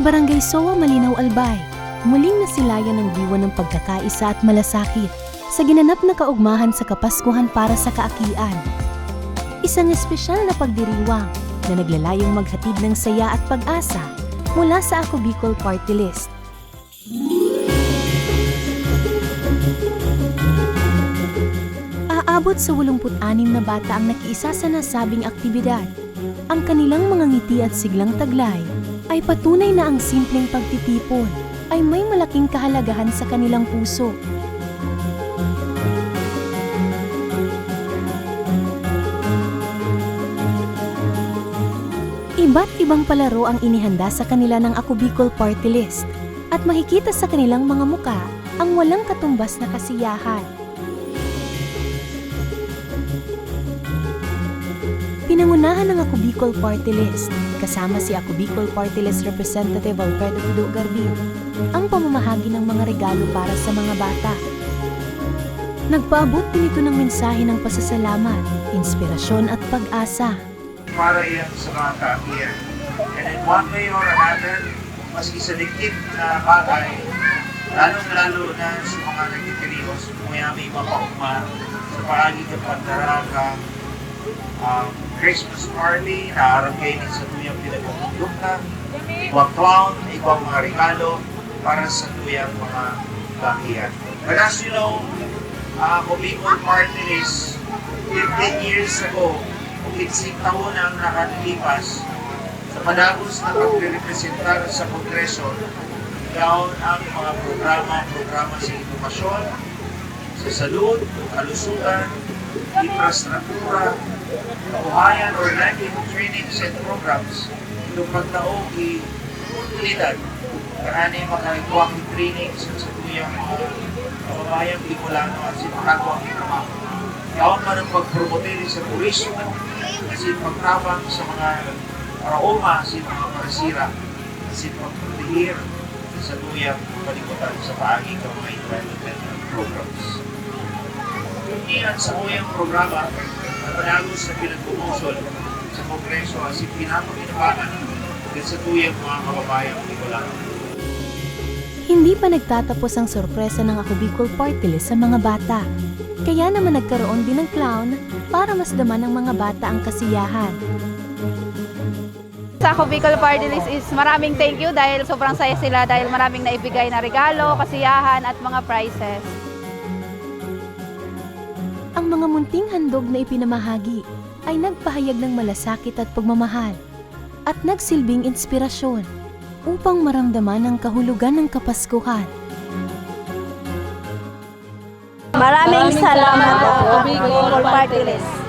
Barangay Soa, Malinaw, Albay, muling nasilayan ng diwa ng pagkakaisa at malasakit sa ginanap na kaugmahan sa Kapaskuhan para sa Kaakian. Isang espesyal na pagdiriwang na naglalayong maghatid ng saya at pag-asa mula sa Ako Bicol Party List. Aabot sa 86 na bata ang nakiisa sa nasabing aktibidad. Ang kanilang mga ngiti at siglang taglay ay patunay na ang simpleng pagtitipon ay may malaking kahalagahan sa kanilang puso. Iba't ibang palaro ang inihanda sa kanila ng Ako Bicol Party List at makikita sa kanilang mga muka ang walang katumbas na kasiyahan. Pinangunahan ng Ako Bicol Party List, kasama si Ako Bicol Party List Representative Alfredo Pido Garbin, ang pamamahagi ng mga regalo para sa mga bata. Nagpaabot din ito ng mensahe ng pasasalamat, inspirasyon at pag-asa. Para yan sa mga kaakian. And in one way or another, maski sa dikit na bagay, lalong-lalo na sa mga nagtitirios, mayami mapauma sa paagi ng pagdaragang Christmas party, naharap kayo sa tuyang pinagpapundok na, ibang clown, ibang mga regalo para sa tuyang mga kaakian. But as you know, Ako Bicol Party List, 15 years ago, 15 taon ang nakalipas sa padagos na pagre-representar sa Kongreso, down ang mga programa sa edukasyon, sa salud, kalusugan, infrastruktura, kabuhayan or life trainings and programs. Itong pagtaong oportunidad kaani makagawang trainings sa tuyang kababayang Bicolano at si makagawang ikamang. Yaon man ang pagpromote sa turismo kasi pagtabang sa mga araoma, sa mga parisira, kasi pagprotegir sa tuyang palikutan sa paagi ng mga environmental programs. Iyan sa tuyang programa na panagos na pinagpumusol sa Kongreso kasi pinapakinabangan sa tuyang mga kababayang Bicolano. Hindi pa nagtatapos ang sorpresa ng Ako Bicol Party List sa mga bata. Kaya naman nagkaroon din ng clown para masdaman ng mga bata ang kasiyahan. Sa Ako Bicol Party List is maraming thank you dahil sobrang saya sila dahil maraming naibigay na regalo, kasiyahan at mga prizes. Ang mga munting handog na ipinamahagi ay nagpahayag ng malasakit at pagmamahal at nagsilbing inspirasyon upang maramdaman ang kahulugan ng Kapaskuhan. Maraming salamat Ako Bicol Party List.